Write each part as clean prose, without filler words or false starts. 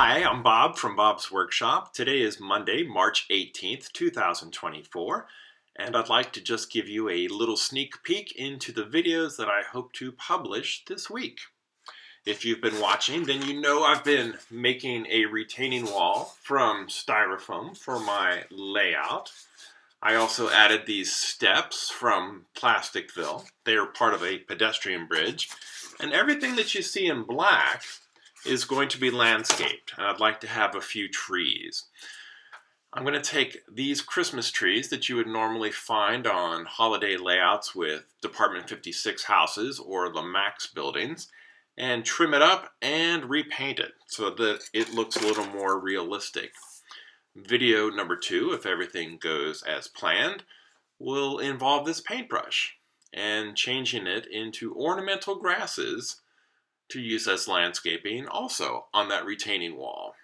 Hi, I'm Bob from Bob's Workshop. Today is Monday, March 18th, 2024, and I'd like to just give you a little sneak peek into the videos that I hope to publish this week. If you've been watching, then you know I've been making a retaining wall from styrofoam for my layout. I also added these steps from Plasticville. They are part of a pedestrian bridge, and everything that you see in black is going to be landscaped, and I'd like to have a few trees. I'm going to take these Christmas trees that you would normally find on holiday layouts with Department 56 houses or the Max buildings and trim it up and repaint it so that it looks a little more realistic. Video number 2, if everything goes as planned, will involve this paintbrush and changing it into ornamental grasses to use as landscaping also on that retaining wall.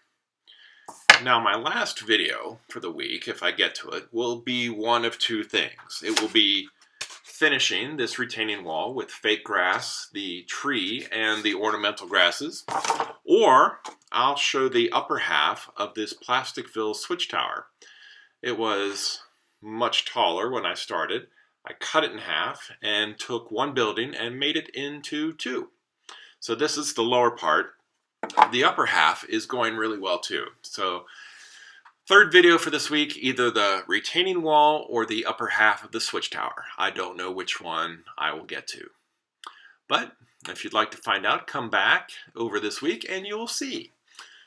Now my last video for the week, if I get to it, will be one of two things. It will be finishing this retaining wall with fake grass, the tree, and the ornamental grasses, or I'll show the upper half of this Plasticville switch tower. It was much taller when I started. I cut it in half and took one building and made it into two. So this is the lower part. The upper half is going really well too. So third video for this week, either the retaining wall or the upper half of the switch tower. I don't know which one I will get to. But if you'd like to find out, come back over this week and you will see.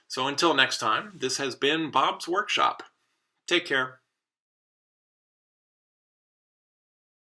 So until next time, this has been Bob's Workshop. Take care.